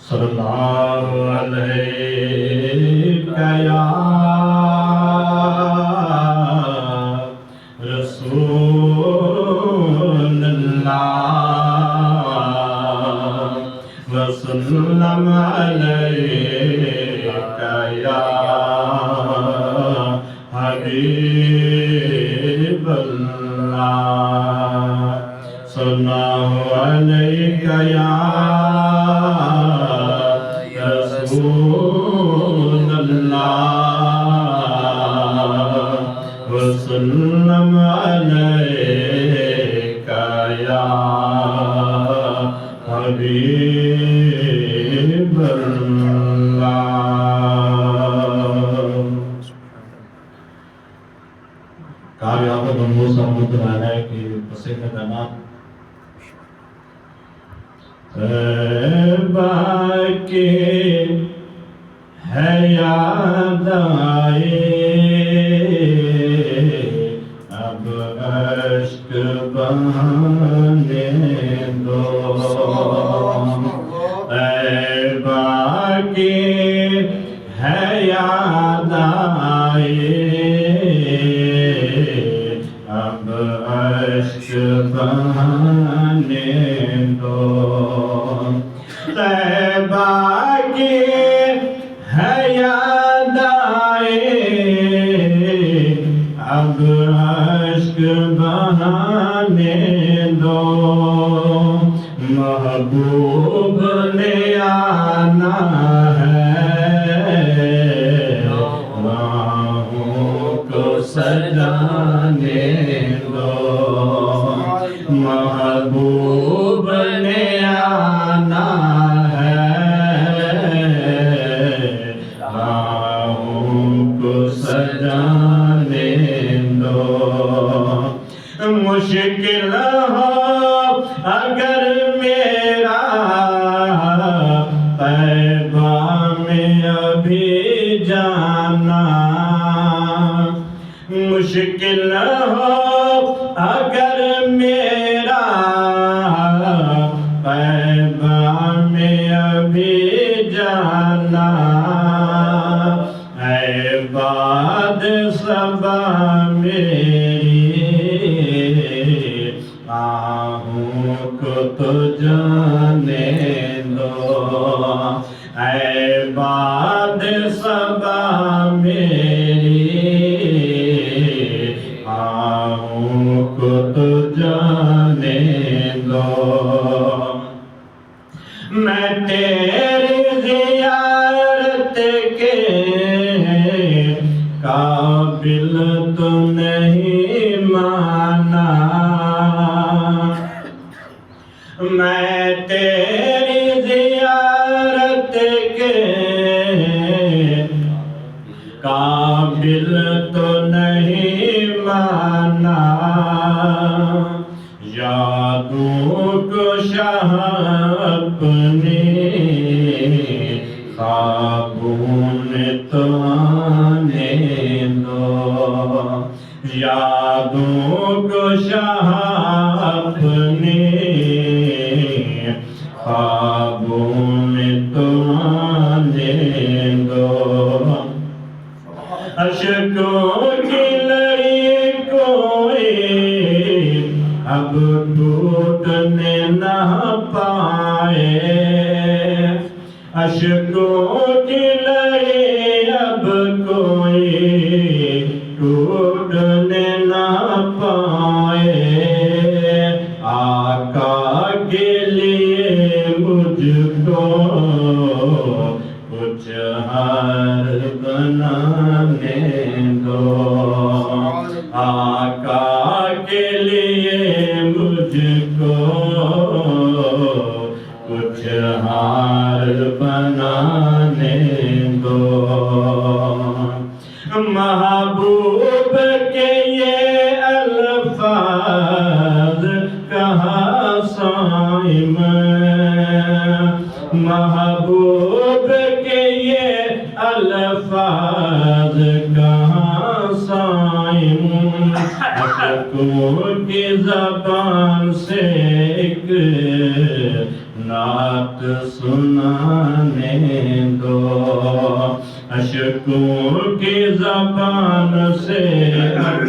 صلی اللہ علیہ یا رسول اللہ وسلم علیک یا حبیب اللہ صلی اللہ علیک یا رسول اللہ وسلم علیک یا حبیب اللہ. کامیاب بنو سمجھ رہا ہے کہ پسند کرنا باقی ہے یاد آئے اب اشک بہانے دو باقی ہے یاد آئے اب اشک بہانے دو باقی ہے یاد آئے اب اشک بہانے دو محبوب نے آنا ہے راہوں کو سجانے دو محبوب نے آنا ہے راہوں کو سجانے دو مشکل ہو اگر میرا طیبہ میں ابھی جانا مشکل ہو اگر میرا طیبہ میں ابھی جانا اے باد صبا میری آہوں کو تو جانے دو اے باد صبا میری آہوں کو تو جانے دو میں تیری زیارت کے قابل تو نہیں مانا میں تیری زیارت کے قابل تو نہیں مانا یادوں کو شاہ اپنے خوابوں میں تو آنے دو یادوں کو شاہ اپنے خوابوں میں تو آنے دو اشکوں کی لڑی کوئی اب ٹوٹنے نہ پائے اشکوں کی لڑی اب کوئی ٹوٹنے نہ پائے آقا کے لیے مجھ کو کچھ ہار بنانے دو آقا کے لیے مجھ کو کچھ ہار بنانے دو محبوب کے یہ الفاظ کہاں صائم محبوب کے یہ الفاظ کہاں صائم اشکوں کی زبان سے ایک نعت سنانے دو اشکوں کی زبان سے اب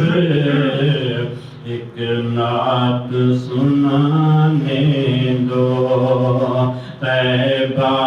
ایک نعت سنانے دو طیبہ